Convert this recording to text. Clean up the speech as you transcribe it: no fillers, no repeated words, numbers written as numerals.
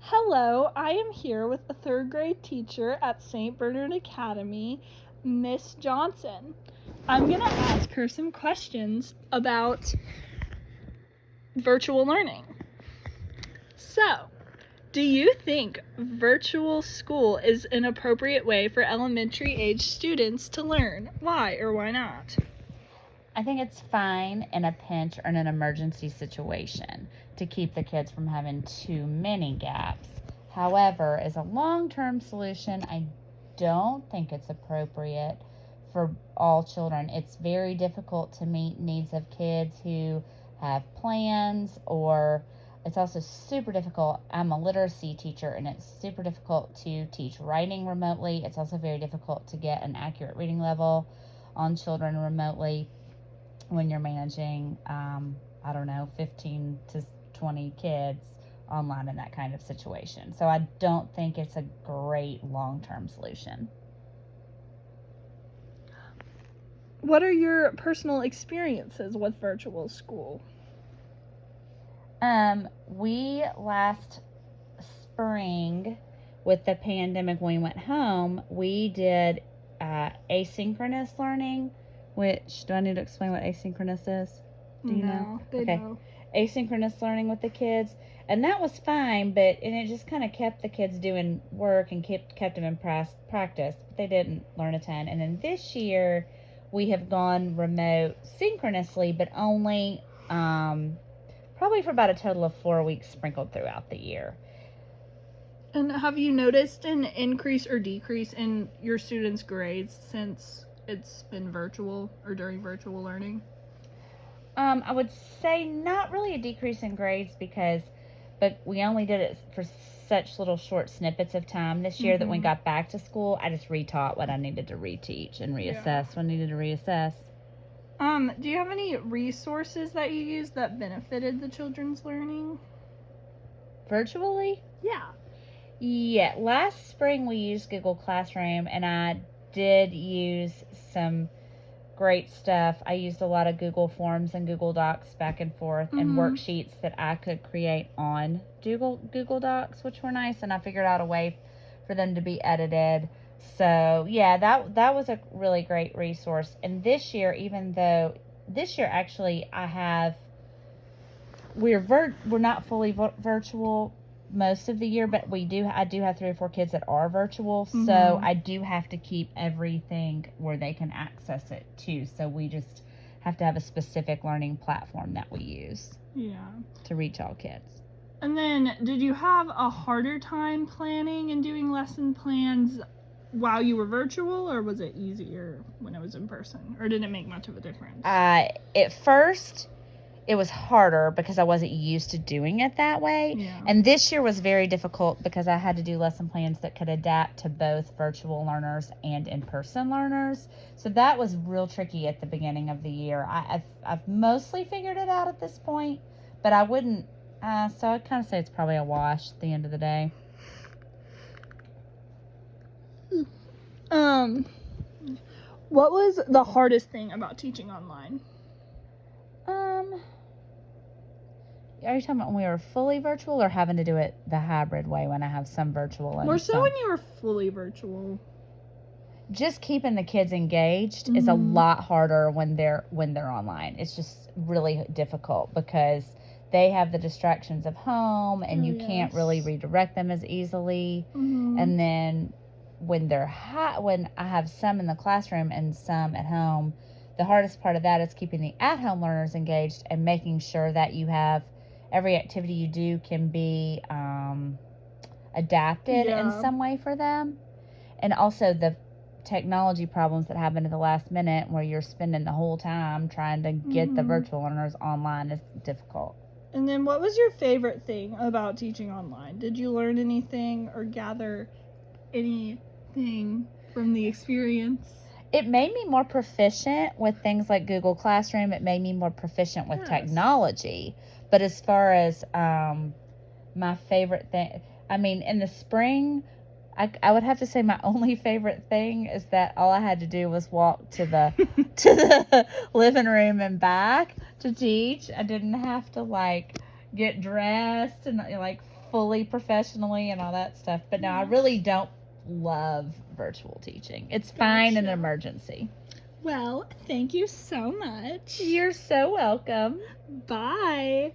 Hello, I am here with a third grade teacher at St. Bernard Academy, Miss Johnson. I'm going to ask her some questions about virtual learning. So, do you think virtual school is an appropriate way for elementary age students to learn? Why or why not? I think it's fine in a pinch or in an emergency situation to keep the kids from having too many gaps. However, as a long-term solution, I don't think it's appropriate for all children. It's very difficult to meet needs of kids who have plans, or it's also super difficult. I'm a literacy teacher, and it's super difficult to teach writing remotely. It's also very difficult to get an accurate reading level on children remotely when you're managing, 15 to 20 kids online in that kind of situation. So I don't think it's a great long-term solution. What are your personal experiences with virtual school? We last spring, with the pandemic, when we went home, we did asynchronous learning, which, do I need to explain what asynchronous is? Do you know? They know. Asynchronous learning with the kids, and that was fine, and it just kind of kept the kids doing work and kept them in practice, but they didn't learn a ton. And then this year, we have gone remote synchronously, but only probably for about a total of 4 weeks sprinkled throughout the year. And have you noticed an increase or decrease in your students' grades since it's been virtual or during virtual learning? I would say not really a decrease in grades but we only did it for such little short snippets of time this year that when we got back to school, I just retaught what I needed to reteach and reassess what I needed to reassess. Do you have any resources that you use that benefited the children's learning? Virtually? Yeah. Yeah, last spring we used Google Classroom, and I did use some great stuff. I used a lot of Google Forms and Google Docs back and forth, and worksheets that I could create on Google Docs, which were nice, and I figured out a way for them to be edited. So yeah, that was a really great resource. And this year, actually we're not fully virtual most of the year, but I do have 3 or 4 kids that are virtual, so I do have to keep everything where they can access it too. So we just have to have a specific learning platform that we use to reach all kids. And then, did you have a harder time planning and doing lesson plans while you were virtual, or was it easier when it was in person, or did it make much of a difference? At first, it was harder because I wasn't used to doing it that way. Yeah. And this year was very difficult because I had to do lesson plans that could adapt to both virtual learners and in-person learners. So that was real tricky at the beginning of the year. I've mostly figured it out at this point, but I wouldn't, so I'd kind of say it's probably a wash at the end of the day. What was the hardest thing about teaching online? Are you talking about when we were fully virtual, or having to do it the hybrid way when I have some virtual and More so when you were fully virtual. Just keeping the kids engaged is a lot harder when they're online. It's just really difficult because they have the distractions of home, and you can't really redirect them as easily. And then when when I have some in the classroom and some at home, the hardest part of that is keeping the at-home learners engaged and making sure that you have every activity you do can be adapted in some way for them. And also the technology problems that happen at the last minute where you're spending the whole time trying to get the virtual learners online is difficult. And then what was your favorite thing about teaching online? Did you learn anything or gather anything from the experience? It made me more proficient with things like Google Classroom. It made me more proficient with technology. But as far as my favorite thing, in the spring, I would have to say my only favorite thing is that all I had to do was walk to the to the living room and back to teach. I didn't have to get dressed and fully professionally and all that stuff. But no, I really don't love virtual teaching. It's fine in an Gotcha. emergency. Well, thank you so much. You're so welcome. Bye.